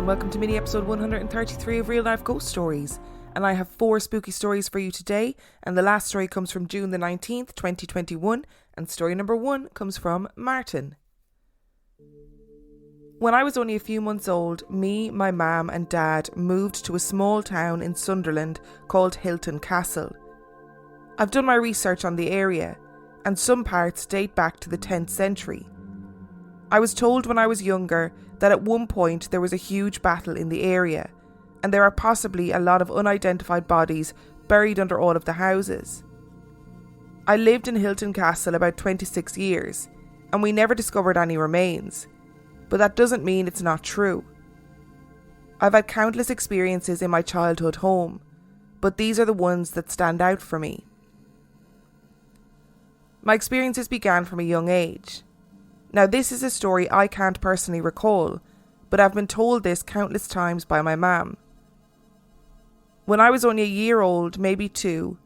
welcome to mini episode 133 of Real Life Ghost Stories. And I have 4 spooky stories for you today, and the last story comes from June the 19th, 2021, and story number 1 comes from Martin. When I was only a few months old, me, my mum and dad moved to a small town in Sunderland called Hilton Castle. I've done my research on the area, and some parts date back to the 10th century. I was told when I was younger that at one point there was a huge battle in the area, and there are possibly a lot of unidentified bodies buried under all of the houses. I lived in Hilton Castle about 26 years, and we never discovered any remains, but that doesn't mean it's not true. I've had countless experiences in my childhood home, but these are the ones that stand out for me. My experiences began from a young age. Now, this is a story I can't personally recall, but I've been told this countless times by my mum. When I was only a year old, maybe 2,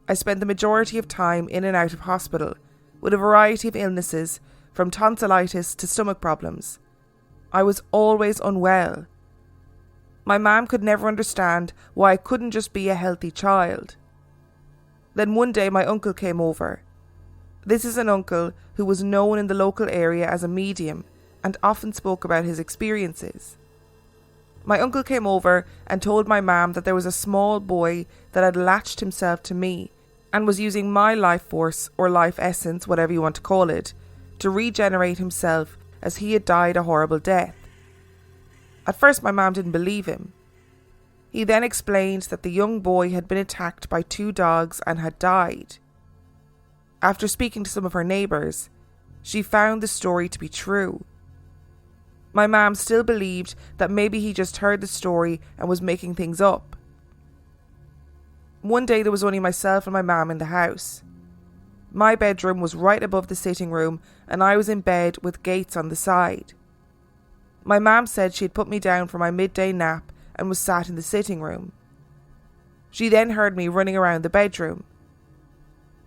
I spent the majority of time in and out of hospital with a variety of illnesses, from tonsillitis to stomach problems. I was always unwell. My mum could never understand why I couldn't just be a healthy child. Then one day my uncle came over. This is an uncle who was known in the local area as a medium and often spoke about his experiences. My uncle came over and told my mum that there was a small boy that had latched himself to me and was using my life force or life essence, whatever you want to call it, to regenerate himself as he had died a horrible death. At first my mum didn't believe him. He then explained that the young boy had been attacked by 2 dogs and had died. After speaking to some of her neighbours, she found the story to be true. My mum still believed that maybe he just heard the story and was making things up. One day there was only myself and my mum in the house. My bedroom was right above the sitting room and I was in bed with gates on the side. My mum said she had put me down for my midday nap and was sat in the sitting room. She then heard me running around the bedroom.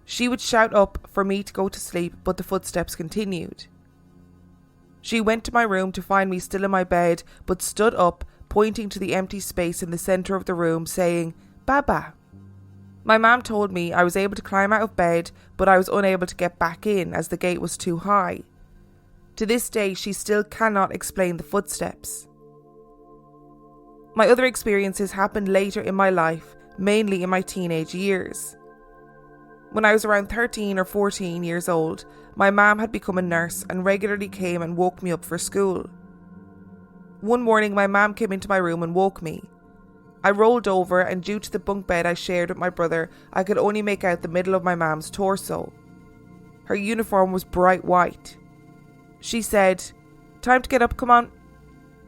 She would shout up for me to go to sleep, but the footsteps continued. She went to my room to find me still in my bed, but stood up, pointing to the empty space in the centre of the room, saying, "Baba." My mum told me I was able to climb out of bed, but I was unable to get back in as the gate was too high. To this day, she still cannot explain the footsteps. My other experiences happened later in my life, mainly in my teenage years. When I was around 13 or 14 years old, my mum had become a nurse and regularly came and woke me up for school. One morning my mum came into my room and woke me. I rolled over and due to the bunk bed I shared with my brother, I could only make out the middle of my mum's torso. Her uniform was bright white. She said, "Time to get up, come on."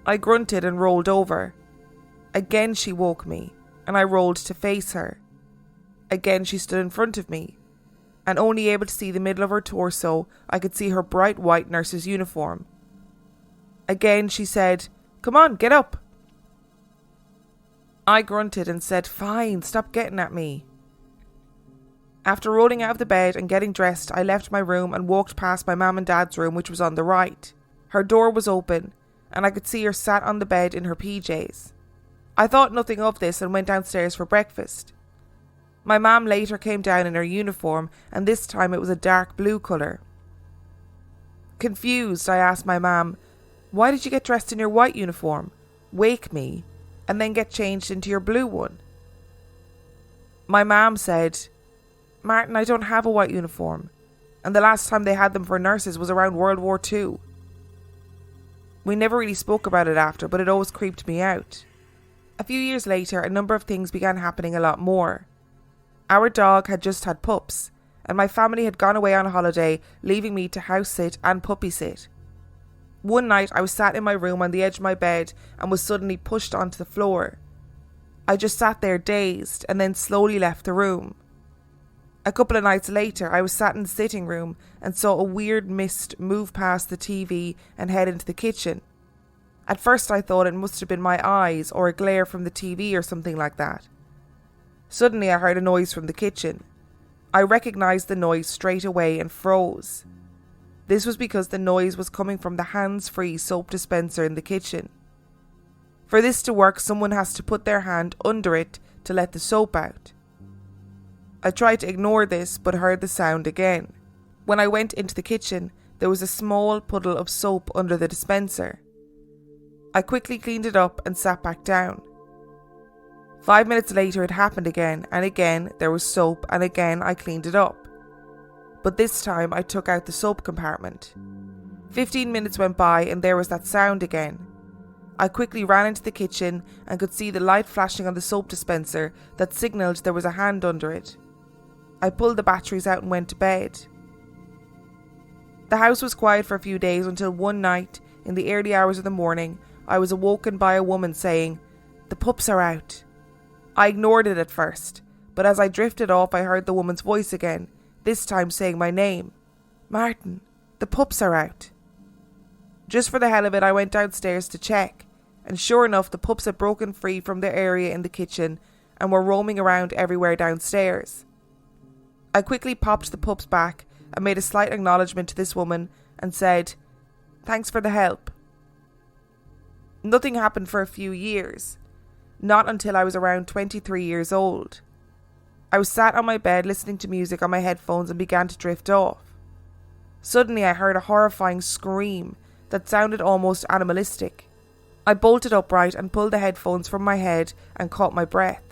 I grunted and rolled over. Again she woke me and I rolled to face her. Again she stood in front of me, and only able to see the middle of her torso, I could see her bright white nurse's uniform. Again she said, "Come on, get up." I grunted and said, "Fine, stop getting at me." After rolling out of the bed and getting dressed, I left my room and walked past my mum and dad's room, which was on the right. Her door was open, and I could see her sat on the bed in her PJs. I thought nothing of this and went downstairs for breakfast. My mum later came down in her uniform, and this time it was a dark blue colour. Confused, I asked my mum, "Why did you get dressed in your white uniform, wake me, and then get changed into your blue one?" My mum said, "Martin, I don't have a white uniform, and the last time they had them for nurses was around World War II. We never really spoke about it after, but it always creeped me out. A few years later, a number of things began happening a lot more. Our dog had just had pups, and my family had gone away on a holiday, leaving me to house sit and puppy sit. One night I was sat in my room on the edge of my bed and was suddenly pushed onto the floor. I just sat there dazed and then slowly left the room. A couple of nights later I was sat in the sitting room and saw a weird mist move past the TV and head into the kitchen. At first I thought it must have been my eyes or a glare from the TV or something like that. Suddenly I heard a noise from the kitchen. I recognised the noise straight away and froze. This was because the noise was coming from the hands-free soap dispenser in the kitchen. For this to work, someone has to put their hand under it to let the soap out. I tried to ignore this but heard the sound again. When I went into the kitchen, there was a small puddle of soap under the dispenser. I quickly cleaned it up and sat back down. 5 minutes later it happened again, and again there was soap, and again I cleaned it up. But this time I took out the soap compartment. 15 minutes went by and there was that sound again. I quickly ran into the kitchen and could see the light flashing on the soap dispenser that signalled there was a hand under it. I pulled the batteries out and went to bed. The house was quiet for a few days until one night, in the early hours of the morning, I was awoken by a woman saying, "The pups are out." I ignored it at first, but as I drifted off I heard the woman's voice again, this time saying my name. "Martin, the pups are out." Just for the hell of it, I went downstairs to check, and sure enough the pups had broken free from their area in the kitchen and were roaming around everywhere downstairs. I quickly popped the pups back and made a slight acknowledgement to this woman and said, "Thanks for the help." Nothing happened for a few years, not until I was around 23 years old. I was sat on my bed listening to music on my headphones and began to drift off. Suddenly I heard a horrifying scream that sounded almost animalistic. I bolted upright and pulled the headphones from my head and caught my breath.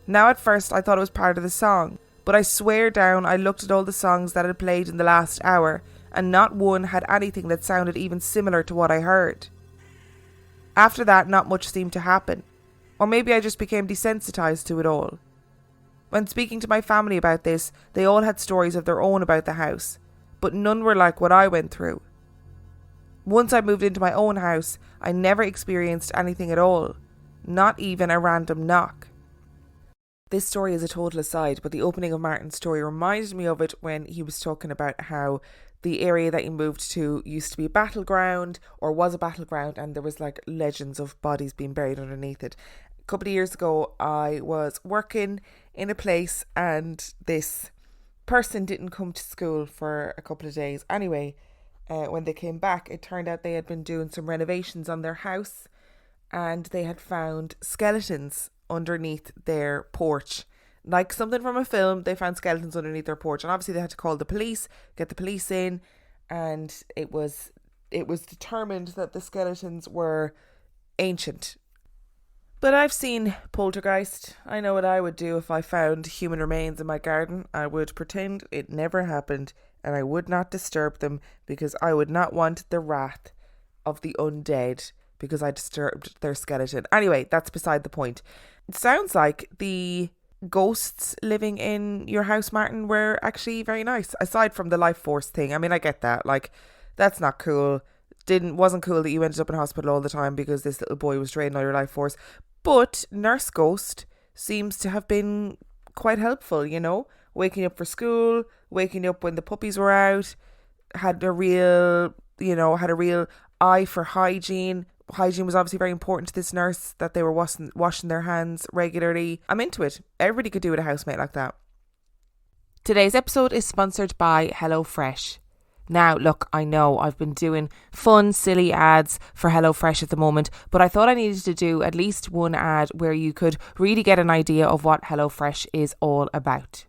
Now at first I thought it was part of the song, but I swear down I looked at all the songs that had played in the last hour and not one had anything that sounded even similar to what I heard. After that, not much seemed to happen, or maybe I just became desensitized to it all. When speaking to my family about this, they all had stories of their own about the house, but none were like what I went through. Once I moved into my own house, I never experienced anything at all, not even a random knock. This story is a total aside, but the opening of Martin's story reminded me of it when he was talking about how the area that he moved to used to be a battleground, or was a battleground, and there was like legends of bodies being buried underneath it. A couple of years ago, I was working in a place and this person didn't come to school for a couple of days. Anyway, when they came back, it turned out they had been doing some renovations on their house and they had found skeletons underneath their porch. Like something from a film, they found skeletons underneath their porch, and obviously they had to call the police, get the police in, and it was determined that the skeletons were ancient. But I've seen poltergeist. I know what I would do if I found human remains in my garden. I would pretend it never happened and I would not disturb them because I would not want the wrath of the undead because I disturbed their skeleton. Anyway, that's beside the point. It sounds like the ghosts living in your house, Martin, were actually very nice, aside from the life force thing. I mean, I get that, like, that's not cool. Wasn't cool that you ended up in hospital all the time because this little boy was draining all your life force. But Nurse Ghost seems to have been quite helpful, you know, waking up for school, waking up when the puppies were out, had a real eye for hygiene. Hygiene was obviously very important to this nurse, that they were washing their hands regularly. I'm into it. Everybody could do with a housemate like that. Today's episode is sponsored by HelloFresh. Now, look, I know I've been doing fun, silly ads for HelloFresh at the moment, but I thought I needed to do at least one ad where you could really get an idea of what HelloFresh is all about.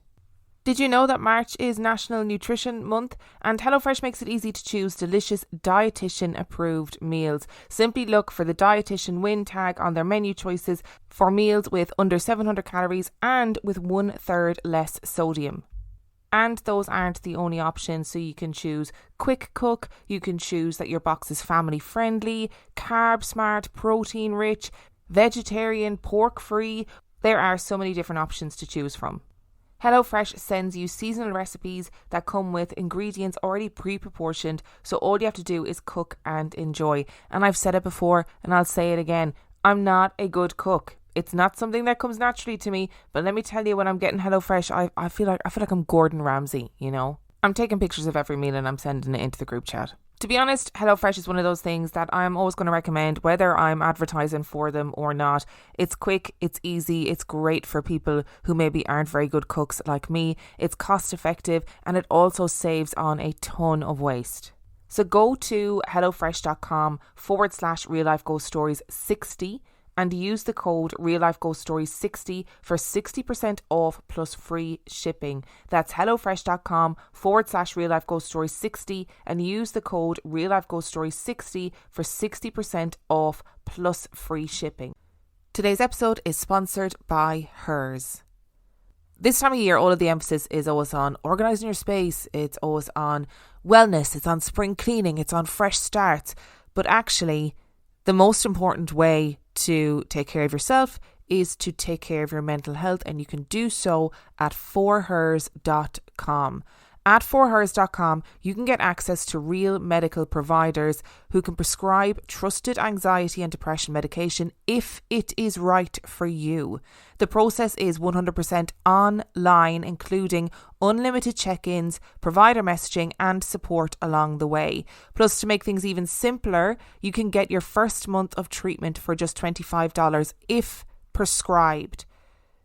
Did you know that March is National Nutrition Month? And HelloFresh makes it easy to choose delicious dietitian-approved meals. Simply look for the Dietitian Win tag on their menu choices for meals with under 700 calories and with 1/3 less sodium. And those aren't the only options, so you can choose quick cook, you can choose that your box is family friendly, carb smart, protein rich, vegetarian, pork free. There are so many different options to choose from. HelloFresh sends you seasonal recipes that come with ingredients already pre-proportioned, so all you have to do is cook and enjoy. And I've said it before and I'll say it again, I'm not a good cook. It's not something that comes naturally to me, but let me tell you, when I'm getting HelloFresh, I feel like I'm Gordon Ramsay, you know? I'm taking pictures of every meal and I'm sending it into the group chat. To be honest, HelloFresh is one of those things that I'm always going to recommend, whether I'm advertising for them or not. It's quick, it's easy, it's great for people who maybe aren't very good cooks like me. It's cost effective and it also saves on a ton of waste. So go to hellofresh.com/real life ghost stories 60 and use the code real life ghost stories 60 for 60% off plus free shipping. That's hellofresh.com/real life ghost stories 60 and use the code real life ghost stories 60 for 60% off plus free shipping. Today's episode is sponsored by Hers. This time of year, all of the emphasis is always on organising your space. It's always on wellness. It's on spring cleaning. It's on fresh starts. But actually, the most important way to take care of yourself is to take care of your mental health, and you can do so at forhers.com. At forhers.com, you can get access to real medical providers who can prescribe trusted anxiety and depression medication if it is right for you. The process is 100% online, including unlimited check-ins, provider messaging and support along the way. Plus, to make things even simpler, you can get your first month of treatment for just $25 if prescribed.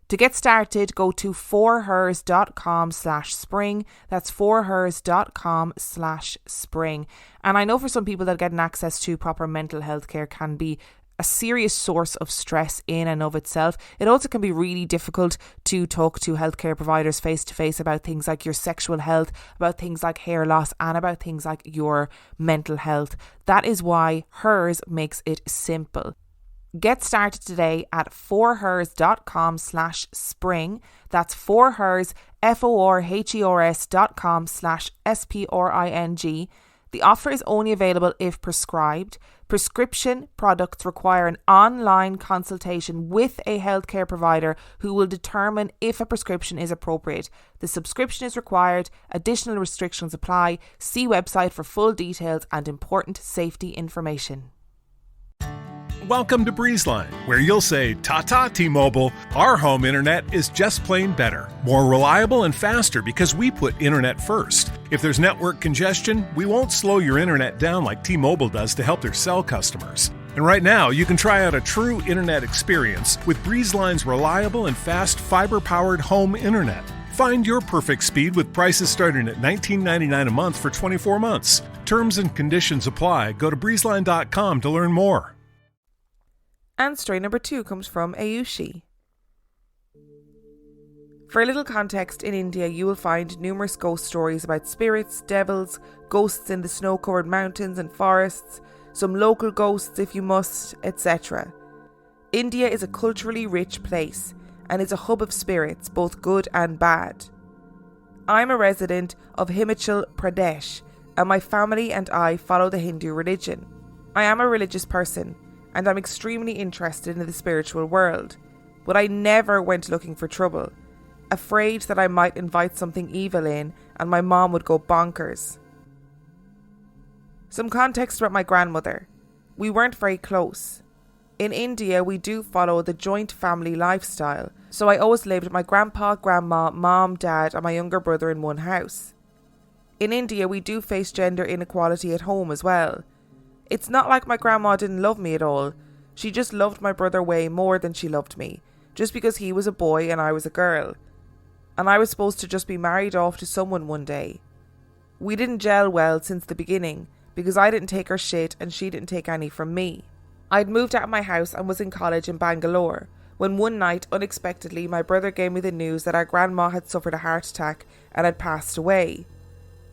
To get started, go to forhers.com/spring. That's forhers.com/spring. And I know for some people that getting access to proper mental health care can be a serious source of stress in and of itself. It also can be really difficult to talk to healthcare providers face to face about things like your sexual health, about things like hair loss, and about things like your mental health. That is why Hers makes it simple. Get started today at forhers.com/spring. That's forhers, forhers.com/spring. The offer is only available if prescribed. Prescription products require an online consultation with a healthcare provider who will determine if a prescription is appropriate. The subscription is required. Additional restrictions apply. See website for full details and important safety information. Welcome to BreezeLine, where you'll say, "Ta-ta, T-Mobile, our home internet is just plain better. More reliable and faster because we put internet first. If there's network congestion, we won't slow your internet down like T-Mobile does to help their cell customers." And right now, you can try out a true internet experience with BreezeLine's reliable and fast fiber-powered home internet. Find your perfect speed with prices starting at $19.99 a month for 24 months. Terms and conditions apply. Go to breezeline.com to learn more. And story number 2 comes from Ayushi. For a little context, in India you will find numerous ghost stories about spirits, devils, ghosts in the snow-covered mountains and forests, some local ghosts if you must, etc. India is a culturally rich place and is a hub of spirits, both good and bad. I'm a resident of Himachal Pradesh and my family and I follow the Hindu religion. I am a religious person and I'm extremely interested in the spiritual world, but I never went looking for trouble, afraid that I might invite something evil in and my mom would go bonkers. Some context about my grandmother. We weren't very close. In India, we do follow the joint family lifestyle, so I always lived with my grandpa, grandma, mom, dad and my younger brother in one house. In India, we do face gender inequality at home as well. It's not like my grandma didn't love me at all. She just loved my brother way more than she loved me, just because he was a boy and I was a girl. And I was supposed to just be married off to someone one day. We didn't gel well since the beginning, because I didn't take her shit and she didn't take any from me. I'd moved out of my house and was in college in Bangalore, when one night, unexpectedly, my brother gave me the news that our grandma had suffered a heart attack and had passed away.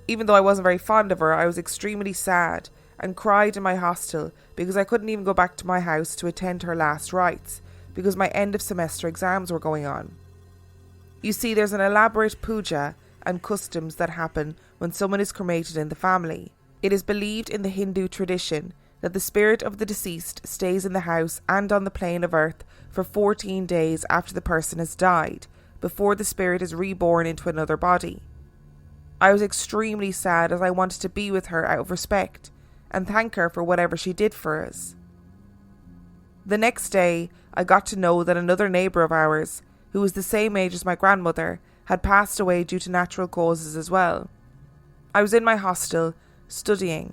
Even though I wasn't very fond of her, I was extremely sad and cried in my hostel because I couldn't even go back to my house to attend her last rites because my end of semester exams were going on. You see, there's an elaborate puja and customs that happen when someone is cremated in the family. It is believed in the Hindu tradition that the spirit of the deceased stays in the house and on the plane of earth for 14 days after the person has died, before the spirit is reborn into another body. I was extremely sad as I wanted to be with her out of respect and thank her for whatever she did for us. The next day, I got to know that another neighbour of ours, who was the same age as my grandmother, had passed away due to natural causes as well. I was in my hostel, studying,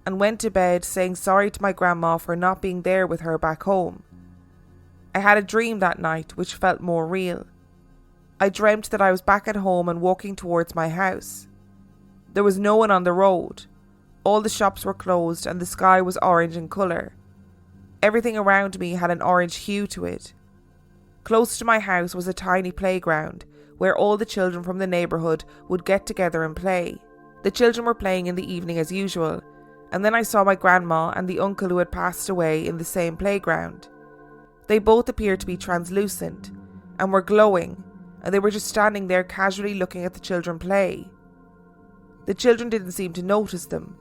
and went to bed saying sorry to my grandma for not being there with her back home. I had a dream that night which felt more real. I dreamt that I was back at home and walking towards my house. There was no one on the road. All the shops were closed and the sky was orange in colour. Everything around me had an orange hue to it. Close to my house was a tiny playground where all the children from the neighbourhood would get together and play. The children were playing in the evening as usual, and then I saw my grandma and the uncle who had passed away in the same playground. They both appeared to be translucent and were glowing, and they were just standing there casually looking at the children play. The children didn't seem to notice them,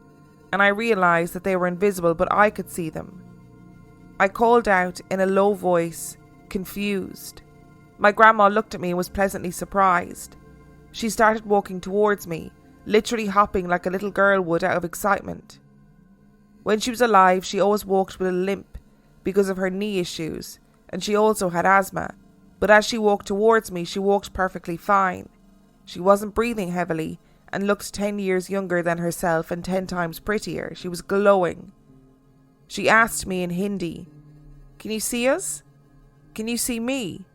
and I realised that they were invisible, but I could see them. I called out in a low voice, confused. My grandma looked at me and was pleasantly surprised. She started walking towards me, literally hopping like a little girl would out of excitement. When she was alive, she always walked with a limp because of her knee issues, and she also had asthma. But as she walked towards me, she walked perfectly fine. She wasn't breathing heavily and looked 10 years younger than herself and 10 times prettier. She was glowing. She asked me in Hindi, "Can you see us? Can you see me?"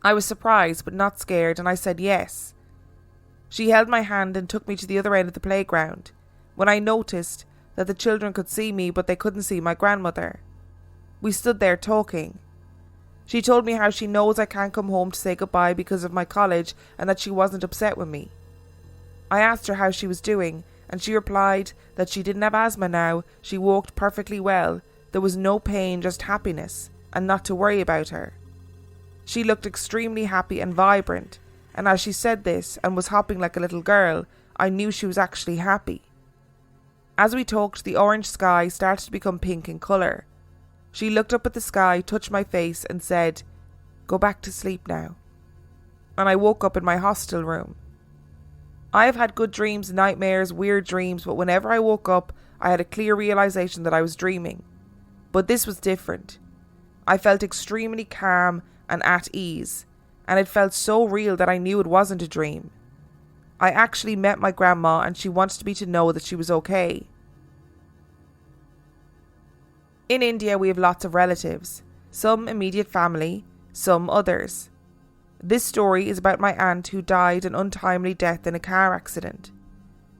I was surprised but not scared, and I said yes. She held my hand and took me to the other end of the playground, when I noticed that the children could see me but they couldn't see my grandmother. We stood there talking. She told me how she knows I can't come home to say goodbye because of my college and that she wasn't upset with me. I asked her how she was doing, and she replied that she didn't have asthma now, she walked perfectly well, there was no pain, just happiness, and not to worry about her. She looked extremely happy and vibrant, and as she said this and was hopping like a little girl, I knew she was actually happy. As we talked, the orange sky started to become pink in colour. She looked up at the sky, touched my face and said, "Go back to sleep now." And I woke up in my hostel room. I have had good dreams, nightmares, weird dreams, but whenever I woke up, I had a clear realisation that I was dreaming. But this was different. I felt extremely calm and at ease, and it felt so real that I knew it wasn't a dream. I actually met my grandma and she wanted me to know that she was okay. In India, we have lots of relatives, some immediate family, some others. This story is about my aunt who died an untimely death in a car accident.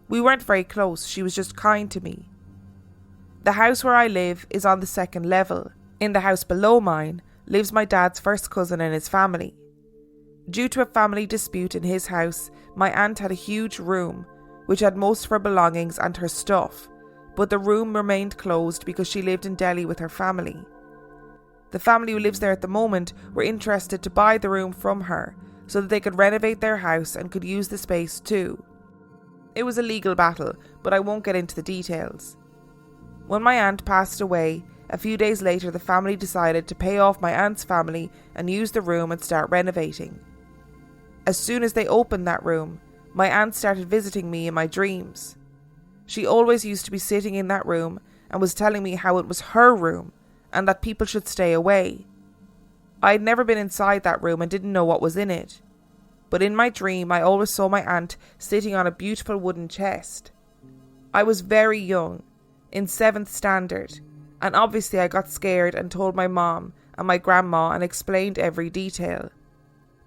We weren't very close, she was just kind to me. The house where I live is on the 2nd level. In the house below mine lives my dad's first cousin and his family. Due to a family dispute in his house, my aunt had a huge room which had most of her belongings and her stuff, but the room remained closed because she lived in Delhi with her family. The family who lives there at the moment were interested to buy the room from her so that they could renovate their house and could use the space too. It was a legal battle, but I won't get into the details. When my aunt passed away, a few days later the family decided to pay off my aunt's family and use the room and start renovating. As soon as they opened that room, my aunt started visiting me in my dreams. She always used to be sitting in that room and was telling me how it was her room and that people should stay away. I had never been inside that room and didn't know what was in it. But in my dream, I always saw my aunt sitting on a beautiful wooden chest. I was very young, in 7th standard, and obviously I got scared and told my mom and my grandma and explained every detail.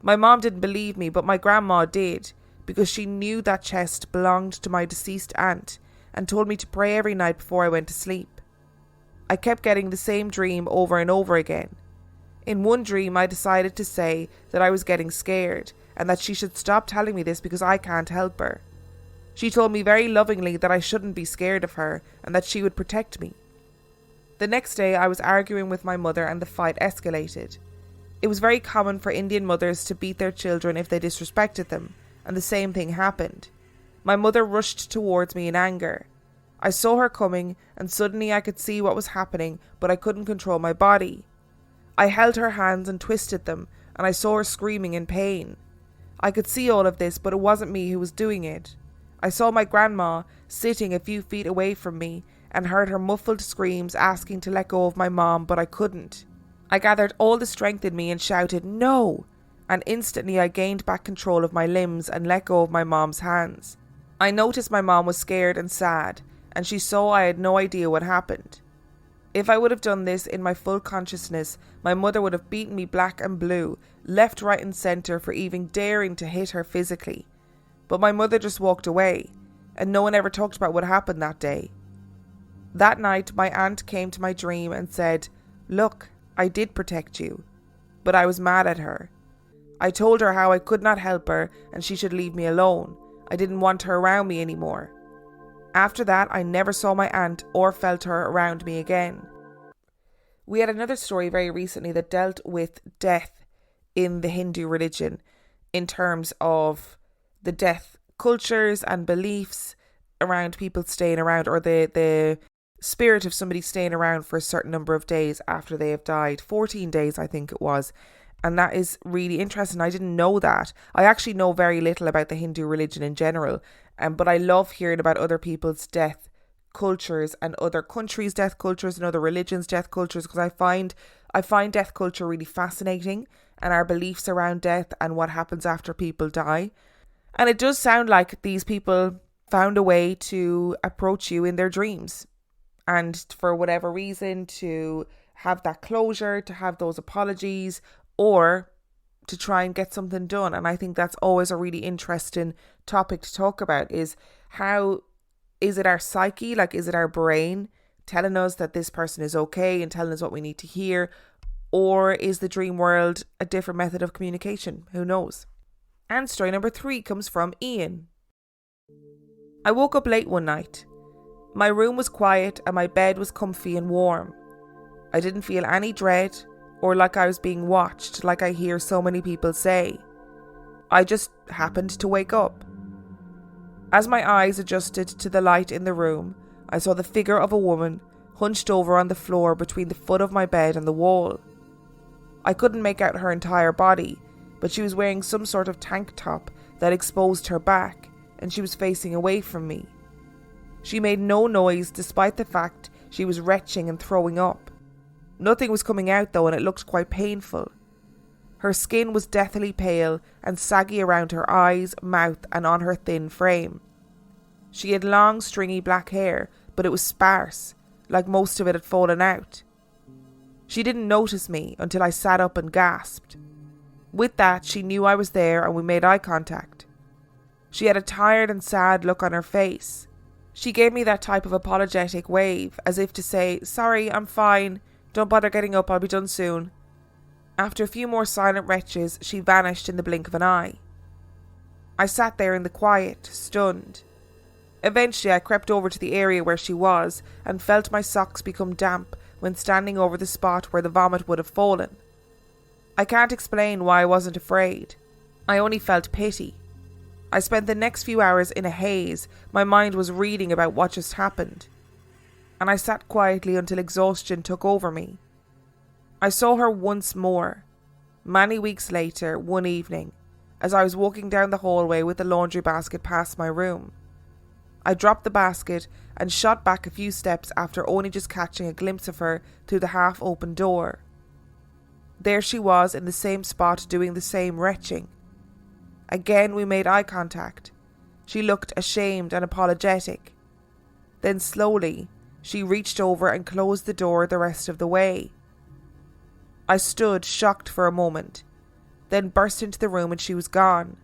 My mom didn't believe me, but my grandma did, because she knew that chest belonged to my deceased aunt and told me to pray every night before I went to sleep. I kept getting the same dream over and over again. In one dream, I decided to say that I was getting scared and that she should stop telling me this because I can't help her. She told me very lovingly that I shouldn't be scared of her and that she would protect me. The next day, I was arguing with my mother and the fight escalated. It was very common for Indian mothers to beat their children if they disrespected them, and the same thing happened. My mother rushed towards me in anger. I saw her coming and suddenly I could see what was happening, but I couldn't control my body. I held her hands and twisted them, and I saw her screaming in pain. I could see all of this, but it wasn't me who was doing it. I saw my grandma sitting a few feet away from me and heard her muffled screams asking to let go of my mom, but I couldn't. I gathered all the strength in me and shouted, "No!" And instantly I gained back control of my limbs and let go of my mom's hands. I noticed my mom was scared and sad, and she saw I had no idea what happened. If I would have done this in my full consciousness, my mother would have beaten me black and blue, left, right and centre for even daring to hit her physically. But my mother just walked away. and no one ever talked about what happened that day. That night, my aunt came to my dream and said, "Look, I did protect you," but I was mad at her. I told her how I could not help her and she should leave me alone. I didn't want her around me anymore. After that, I never saw my aunt or felt her around me again. We had another story very recently that dealt with death in the Hindu religion in terms of the death cultures and beliefs around people staying around, or the spirit of somebody staying around for a certain number of days after they have died. 14 days, I think it was. And that is really interesting. I didn't know that. I actually know very little about the Hindu religion in general. But I love hearing about other people's death cultures and other countries' death cultures and other religions' death cultures, because I find death culture really fascinating, and our beliefs around death and what happens after people die. And it does sound like these people found a way to approach you in their dreams, and for whatever reason to have that closure, to have those apologies, or to try and get something done. And I think that's always a really interesting topic to talk about, is how is it our psyche, like is it our brain telling us that this person is okay and telling us what we need to hear, or is the dream world a different method of communication? Who knows? And story number 3 comes from Ian. I woke up late one night. My room was quiet and my bed was comfy and warm. I didn't feel any dread or like I was being watched, like I hear so many people say. I just happened to wake up. As my eyes adjusted to the light in the room, I saw the figure of a woman hunched over on the floor between the foot of my bed and the wall. I couldn't make out her entire body, but she was wearing some sort of tank top that exposed her back, and she was facing away from me. She made no noise despite the fact she was retching and throwing up. Nothing was coming out though, and it looked quite painful. Her skin was deathly pale and saggy around her eyes, mouth, and on her thin frame. She had long, stringy black hair, but it was sparse, like most of it had fallen out. She didn't notice me until I sat up and gasped. With that, she knew I was there and we made eye contact. She had a tired and sad look on her face. She gave me that type of apologetic wave, as if to say, "Sorry, I'm fine. Don't bother getting up, I'll be done soon." After a few more silent retches, she vanished in the blink of an eye. I sat there in the quiet, stunned. Eventually, I crept over to the area where she was and felt my socks become damp when standing over the spot where the vomit would have fallen. I can't explain why I wasn't afraid. I only felt pity. I spent the next few hours in a haze. My mind was reading about what just happened. And I sat quietly until exhaustion took over me. I saw her once more, many weeks later, one evening, as I was walking down the hallway with the laundry basket past my room. I dropped the basket and shot back a few steps after only just catching a glimpse of her through the half-open door. There she was in the same spot doing the same retching. Again we made eye contact. She looked ashamed and apologetic. Then slowly, she reached over and closed the door the rest of the way. I stood shocked for a moment, then burst into the room and she was gone.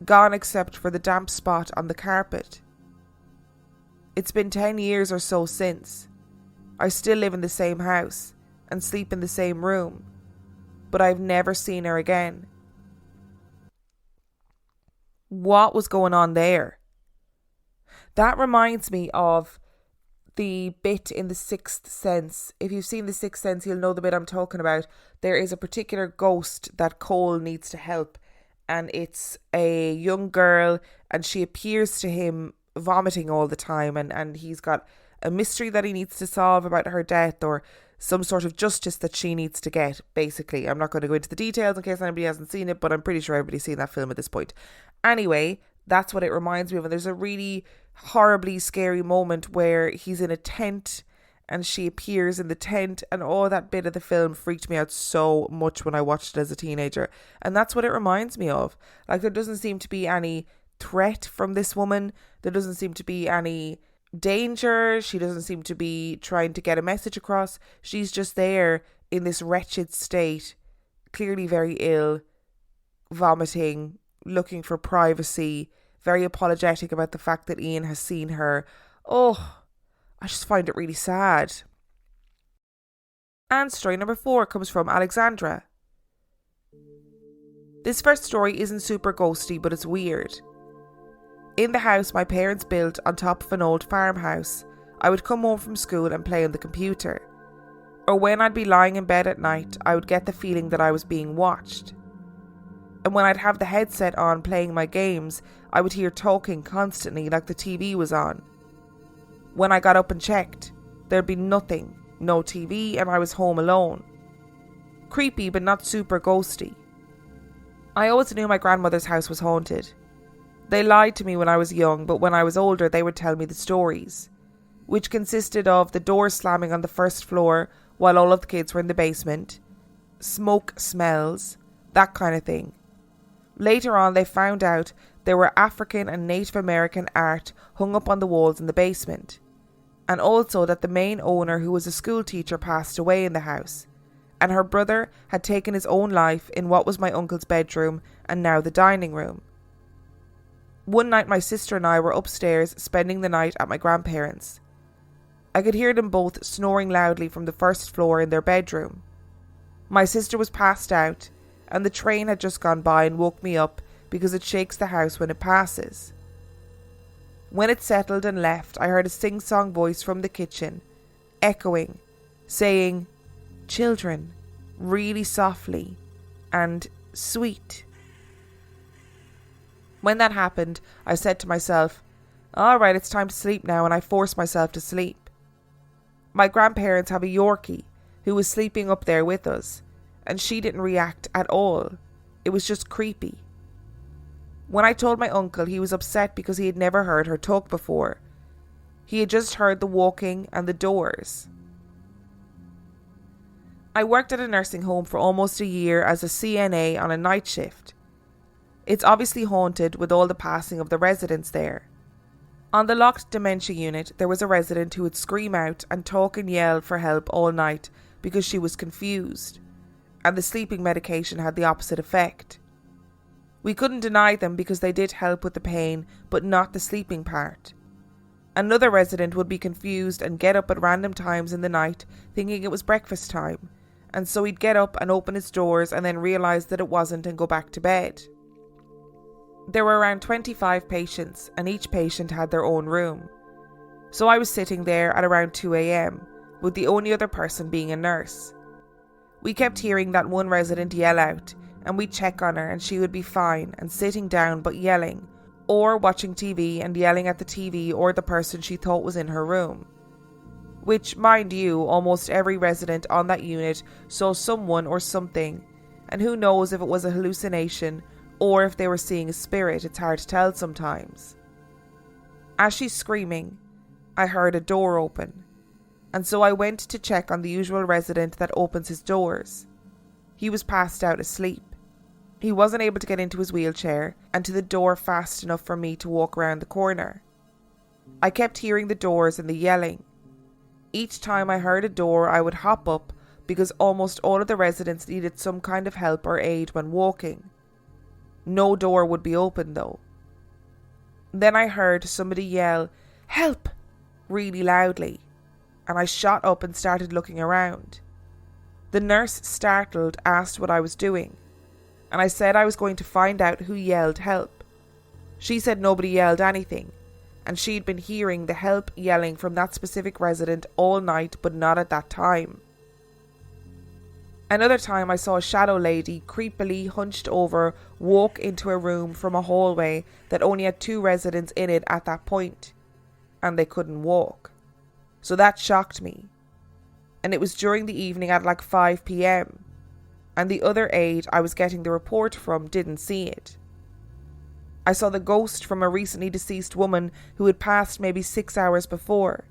Gone except for the damp spot on the carpet. It's been 10 years or so since. I still live in the same house and sleep in the same room, but I've never seen her again. What was going on there? That reminds me of the bit in The Sixth Sense. If you've seen The Sixth Sense, you'll know the bit I'm talking about. There is a particular ghost that Cole needs to help, and it's a young girl, and she appears to him vomiting all the time, and he's got a mystery that he needs to solve about her death, or some sort of justice that she needs to get, basically. I'm not going to go into the details in case anybody hasn't seen it, but I'm pretty sure everybody's seen that film at this point. Anyway, that's what it reminds me of. And there's a really horribly scary moment where he's in a tent and she appears in the tent, and that bit of the film freaked me out so much when I watched it as a teenager. And that's what it reminds me of. Like, there doesn't seem to be any threat from this woman. There doesn't seem to be any danger. She doesn't seem to be trying to get a message across. She's just there in this wretched state, clearly very ill, vomiting, looking for privacy, very apologetic about the fact that Ian has seen her. Oh, I just find it really sad. And story number 4 comes from Alexandra. This first story isn't super ghosty, but it's weird. In the house my parents built on top of an old farmhouse, I would come home from school and play on the computer. Or when I'd be lying in bed at night, I would get the feeling that I was being watched. And when I'd have the headset on playing my games, I would hear talking constantly like the TV was on. When I got up and checked, there'd be nothing, no TV, and I was home alone. Creepy, but not super ghosty. I always knew my grandmother's house was haunted. They lied to me when I was young, but when I was older they would tell me the stories, which consisted of the doors slamming on the first floor while all of the kids were in the basement, smoke smells, that kind of thing. Later on they found out there were African and Native American art hung up on the walls in the basement, and also that the main owner, who was a school teacher, passed away in the house, and her brother had taken his own life in what was my uncle's bedroom and now the dining room. One night my sister and I were upstairs spending the night at my grandparents'. I could hear them both snoring loudly from the first floor in their bedroom. My sister was passed out, and the train had just gone by and woke me up because it shakes the house when it passes. When it settled and left, I heard a sing-song voice from the kitchen, echoing, saying, "Children," really softly, and "sweet." When that happened, I said to myself, "Alright, it's time to sleep now," and I forced myself to sleep. My grandparents have a Yorkie who was sleeping up there with us, and she didn't react at all. It was just creepy. When I told my uncle, he was upset because he had never heard her talk before. He had just heard the walking and the doors. I worked at a nursing home for almost a year as a CNA on a night shift. It's obviously haunted with all the passing of the residents there. On the locked dementia unit, there was a resident who would scream out and talk and yell for help all night because she was confused, and the sleeping medication had the opposite effect. We couldn't deny them because they did help with the pain, but not the sleeping part. Another resident would be confused and get up at random times in the night thinking it was breakfast time, and so he'd get up and open his doors and then realise that it wasn't and go back to bed. There were around 25 patients, and each patient had their own room. So I was sitting there at around 2 a.m, with the only other person being a nurse. We kept hearing that one resident yell out, and we'd check on her and she would be fine and sitting down but yelling, or watching TV and yelling at the TV or the person she thought was in her room. Which, mind you, almost every resident on that unit saw someone or something, and who knows if it was a hallucination or if they were seeing a spirit. It's hard to tell sometimes. As she's screaming, I heard a door open, and so I went to check on the usual resident that opens his doors. He was passed out asleep. He wasn't able to get into his wheelchair and to the door fast enough for me to walk around the corner. I kept hearing the doors and the yelling. Each time I heard a door, I would hop up because almost all of the residents needed some kind of help or aid when walking. No door would be open though. Then I heard somebody yell, "Help!" really loudly, and I shot up and started looking around. The nurse, startled, asked what I was doing, and I said I was going to find out who yelled help. She said nobody yelled anything, and she'd been hearing the help yelling from that specific resident all night, but not at that time. Another time I saw a shadow lady creepily hunched over walk into a room from a hallway that only had 2 residents in it at that point, and they couldn't walk. So that shocked me. And it was during the evening at like 5 p.m, and the other aide I was getting the report from didn't see it. I saw the ghost from a recently deceased woman who had passed maybe 6 hours before.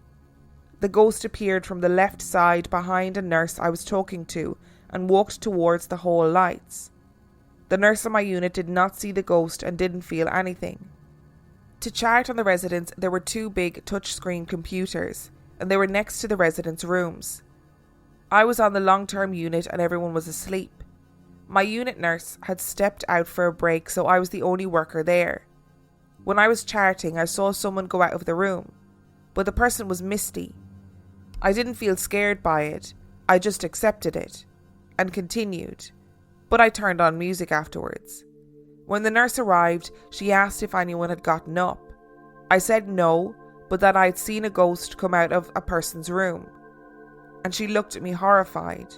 The ghost appeared from the left side behind a nurse I was talking to and walked towards the hall lights. The nurse on my unit did not see the ghost and didn't feel anything. To chart on the residents, there were 2 big touchscreen computers, and they were next to the residents' rooms. I was on the long-term unit and everyone was asleep. My unit nurse had stepped out for a break, so I was the only worker there. When I was charting, I saw someone go out of the room, but the person was Misty. I didn't feel scared by it, I just accepted it, and continued, but I turned on music afterwards. When the nurse arrived, she asked if anyone had gotten up. I said no, but that I'd seen a ghost come out of a person's room, and she looked at me horrified.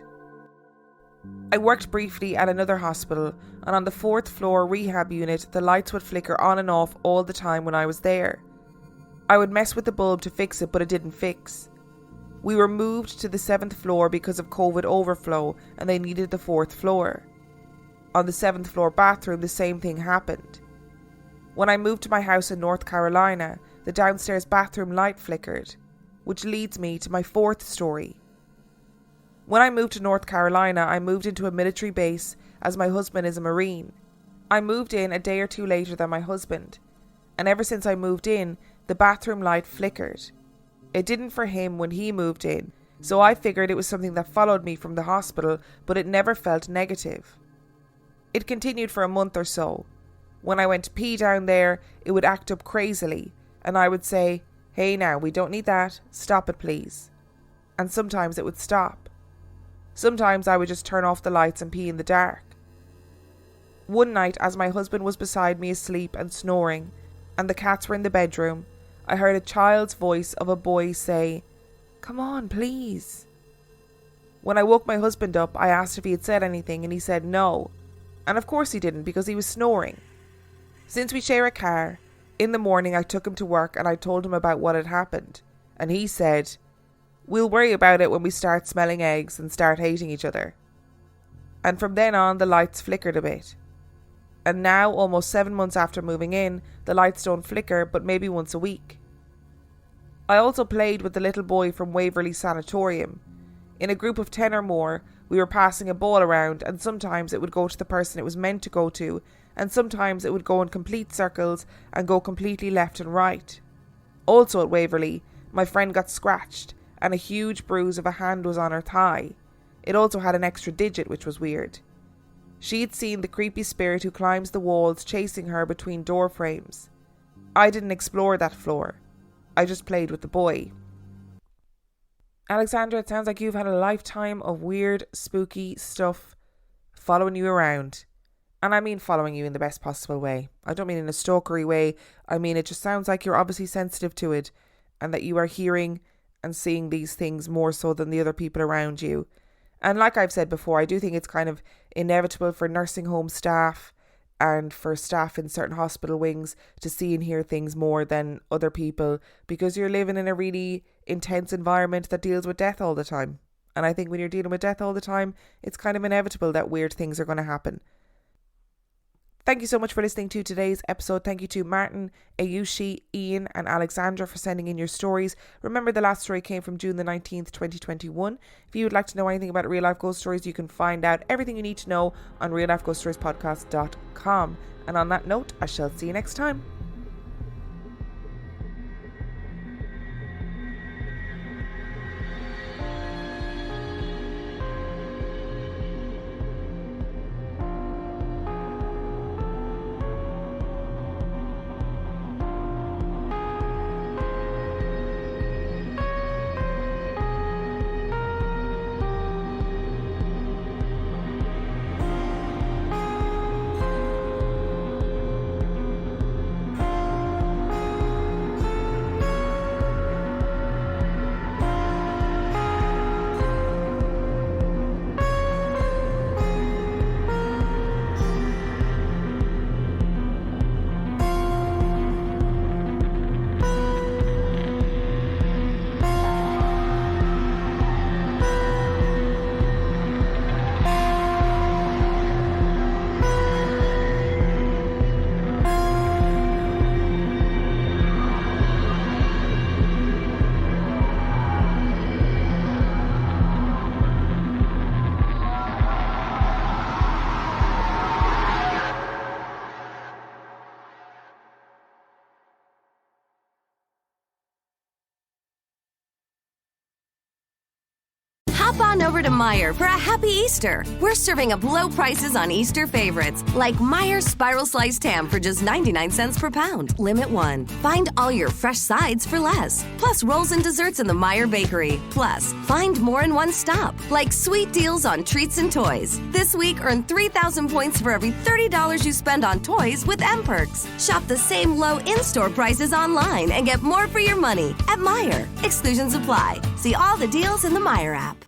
I worked briefly at another hospital, and on the 4th floor rehab unit, the lights would flicker on and off all the time when I was there. I would mess with the bulb to fix it, but it didn't fix. We were moved to the 7th floor because of COVID overflow, and they needed the 4th floor. On the 7th floor bathroom, the same thing happened. When I moved to my house in North Carolina, the downstairs bathroom light flickered, which leads me to my 4th story. When I moved to North Carolina, I moved into a military base as my husband is a Marine. I moved in a day or two later than my husband, and ever since I moved in, the bathroom light flickered. It didn't for him when he moved in, so I figured it was something that followed me from the hospital, but it never felt negative. It continued for a month or so. When I went to pee down there, it would act up crazily, and I would say, "Hey now, we don't need that, stop it please." And sometimes it would stop. Sometimes I would just turn off the lights and pee in the dark. One night, as my husband was beside me asleep and snoring, and the cats were in the bedroom, I heard a child's voice of a boy say, "Come on, please." When I woke my husband up, I asked if he had said anything, and he said no. And of course he didn't, because he was snoring. Since we share a car, in the morning I took him to work and I told him about what had happened. And he said, "We'll worry about it when we start smelling eggs and start hating each other." And from then on, the lights flickered a bit. And now, almost 7 months after moving in, the lights don't flicker, but maybe once a week. I also played with the little boy from Waverley Sanatorium. In a group of 10 or more, we were passing a ball around, and sometimes it would go to the person it was meant to go to, and sometimes it would go in complete circles and go completely left and right. Also at Waverley, my friend got scratched, and a huge bruise of a hand was on her thigh. It also had an extra digit, which was weird. She'd seen the creepy spirit who climbs the walls chasing her between door frames. I didn't explore that floor. I just played with the boy. Alexandra, it sounds like you've had a lifetime of weird, spooky stuff following you around. And I mean following you in the best possible way. I don't mean in a stalkery way. I mean, it just sounds like you're obviously sensitive to it, and that you are hearing and seeing these things more so than the other people around you. And like I've said before, I do think it's kind of inevitable for nursing home staff and for staff in certain hospital wings to see and hear things more than other people, because you're living in a really intense environment that deals with death all the time. And I think when you're dealing with death all the time, it's kind of inevitable that weird things are going to happen. Thank you so much for listening to today's episode. Thank you to Martin, Ayushi, Ian and Alexandra for sending in your stories. Remember, the last story came from June the 19th, 2021. If you would like to know anything about real life ghost stories, you can find out everything you need to know on reallifeghoststoriespodcast.com. And on that note, I shall see you next time. over to Meijer for a happy Easter. We're serving up low prices on Easter favorites, like Meijer Spiral Sliced Ham for just 99 cents per pound. Limit 1. Find all your fresh sides for less. Plus rolls and desserts in the Meijer Bakery. Plus, find more in one stop, like sweet deals on treats and toys. This week, earn 3,000 points for every $30 you spend on toys with M-Perks. Shop the same low in-store prices online and get more for your money at Meijer. Exclusions apply. See all the deals in the Meijer app.